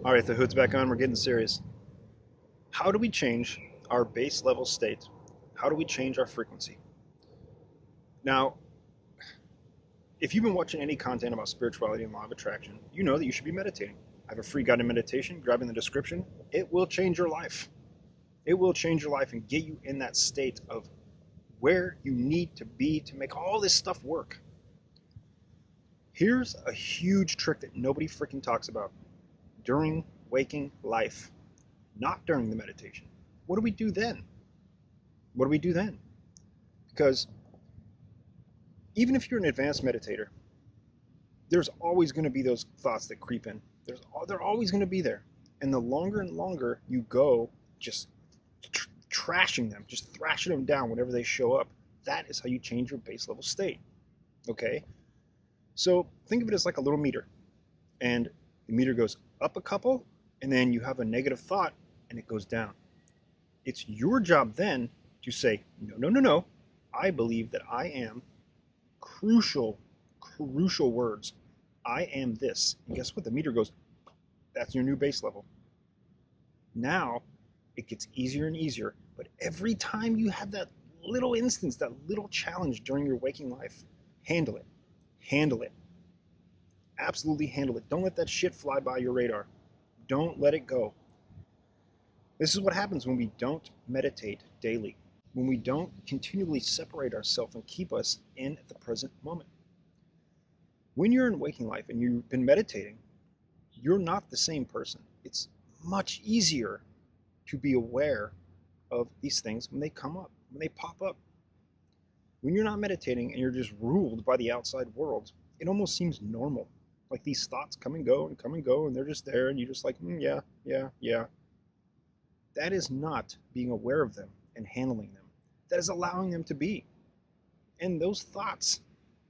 All right, the hood's back on. We're getting serious. How do we change our base level state? How do we change our frequency? Now, if you've been watching any content about spirituality and law of attraction, you know that you should be meditating. I have a free guided meditation. Grab in the description. It will change your life. It will change your life and get you in that state of where you need to be to make all this stuff work. Here's a huge trick that nobody freaking talks about during waking life, not during the meditation. What do we do then? What do we do then? Because even if you're an advanced meditator, there's always going to be those thoughts that creep in. They're always going to be there. And the longer and longer you go just trashing them, just thrashing them down whenever they show up, that is how you change your base level state. Okay? So think of it as like a little meter. And the meter goes up a couple, and then you have a negative thought, and it goes down. It's your job then to say, no. I believe that I am crucial words. I am this. And guess what? The meter goes, that's your new base level. Now, it gets easier and easier. But every time you have that little instance, that little challenge during your waking life, handle it. Handle it. Absolutely handle it. Don't let that shit fly by your radar. Don't let it go. This is what happens when we don't meditate daily, when we don't continually separate ourselves and keep us in the present moment. When you're in waking life and you've been meditating, you're not the same person. It's much easier to be aware of these things when they come up, when they pop up. When you're not meditating and you're just ruled by the outside world, it almost seems normal. Like these thoughts come and go, and they're just there, and you're just like, yeah. That is not being aware of them and handling them. That is allowing them to be. And those thoughts,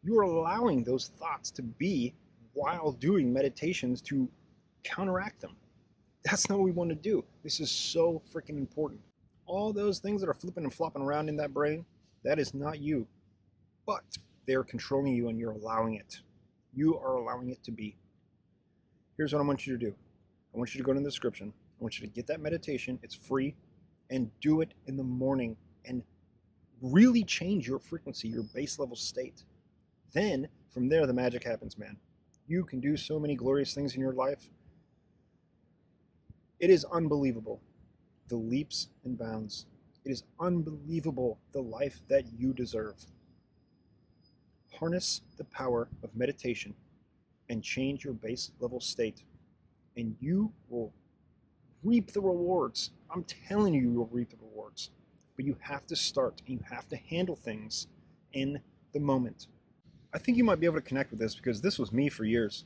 you are allowing those thoughts to be while doing meditations to counteract them. That's not what we want to do. This is so freaking important. All those things that are flipping and flopping around in that brain, that is not you. But they are controlling you, and you're allowing it. You are allowing it to be. Here's what I want you to do. I want you to go to the description. I want you to get that meditation. It's free. And do it in the morning. And really change your frequency, your base level state. Then, from there, the magic happens, man. You can do so many glorious things in your life. It is unbelievable, the leaps and bounds. It is unbelievable, the life that you deserve. Harness the power of meditation and change your base level state, and you will reap the rewards. I'm telling you, you'll reap the rewards. But you have to start, and you have to handle things in the moment. I think you might be able to connect with this because this was me for years.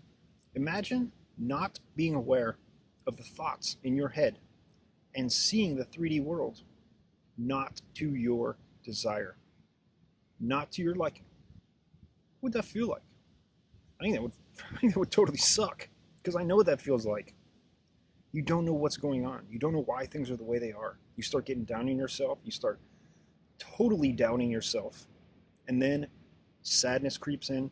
Imagine not being aware of the thoughts in your head and seeing the 3D world not to your desire, not to your liking. What would that feel like? I think that would totally suck, because I know what that feels like. You don't know what's going on. You don't know why things are the way they are. You start getting down on yourself. You start totally doubting yourself. And then sadness creeps in.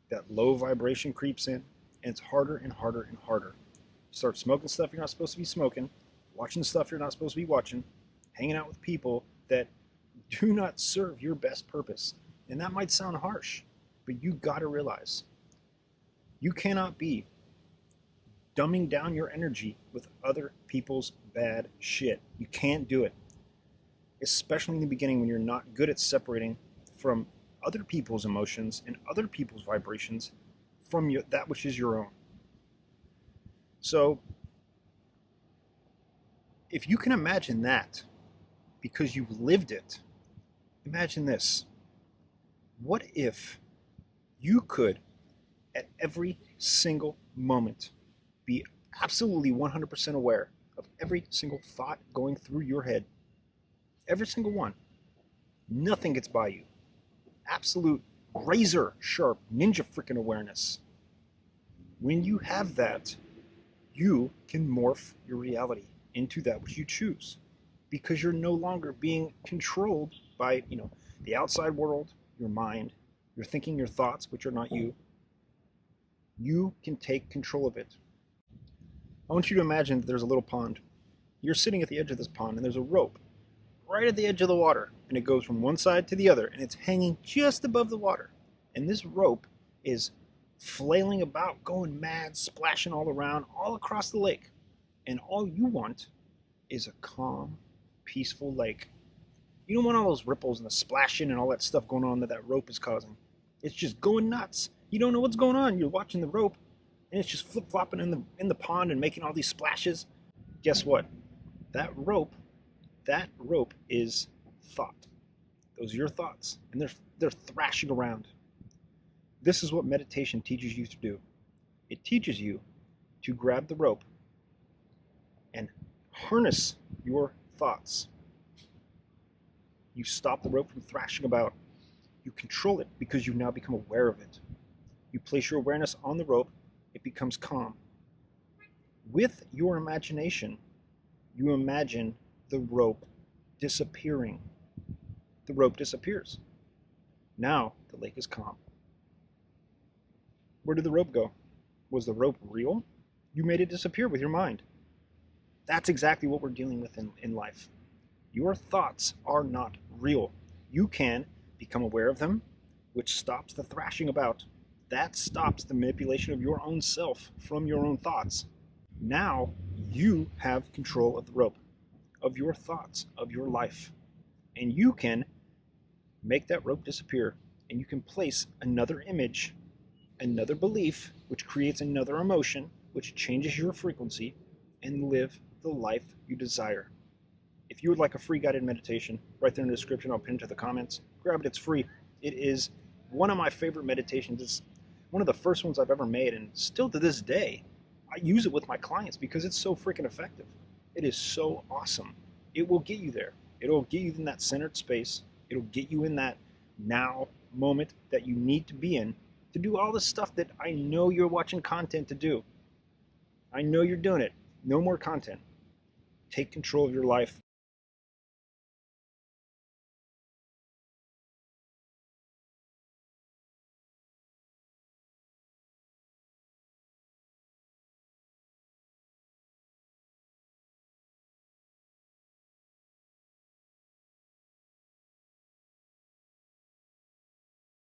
That low vibration creeps in. And it's harder and harder and harder. You start smoking stuff you're not supposed to be smoking. Watching stuff you're not supposed to be watching. Hanging out with people that do not serve your best purpose. And that might sound harsh, but you got to realize you cannot be dumbing down your energy with other people's bad shit. You can't do it. Especially in the beginning when you're not good at separating from other people's emotions and other people's vibrations from that which is your own. So, if you can imagine that, because you've lived it, imagine this. What if you could, at every single moment, be absolutely 100% aware of every single thought going through your head? Every single one. Nothing gets by you. Absolute razor sharp ninja freaking awareness. When you have that, you can morph your reality into that which you choose, because you're no longer being controlled by, the outside world, your mind, your thinking, your thoughts, which are not you. You can take control of it. I want you to imagine that there's a little pond. You're sitting at the edge of this pond, and there's a rope right at the edge of the water, and it goes from one side to the other, and it's hanging just above the water. And this rope is flailing about, going mad, splashing all around, all across the lake. And all you want is a calm, peaceful lake. You don't want all those ripples and the splashing and all that stuff going on that that rope is causing. It's just going nuts. You don't know what's going on. You're watching the rope, and it's just flip-flopping in the pond and making all these splashes. Guess what? That rope is thought. Those are your thoughts, and they're thrashing around. This is what meditation teaches you to do. It teaches you to grab the rope and harness your thoughts. You stop the rope from thrashing about. You control it because you've now become aware of it. You place your awareness on the rope, it becomes calm. With your imagination, you imagine the rope disappearing. The rope disappears. Now the lake is calm. Where did the rope go? Was the rope real? You made it disappear with your mind. That's exactly what we're dealing with in life. Your thoughts are not real. You can become aware of them, which stops the thrashing about. That stops the manipulation of your own self from your own thoughts. Now you have control of the rope, of your thoughts, of your life. And you can make that rope disappear, and you can place another image, another belief, which creates another emotion, which changes your frequency, and live the life you desire. If you would like a free guided meditation, right there in the description, I'll pin it to the comments. Grab it, it's free. It is one of my favorite meditations. It's one of the first ones I've ever made, and still to this day, I use it with my clients because it's so freaking effective. It is so awesome. It will get you there. It'll get you in that centered space. It'll get you in that now moment that you need to be in to do all the stuff that I know you're watching content to do. I know you're doing it. No more content. Take control of your life.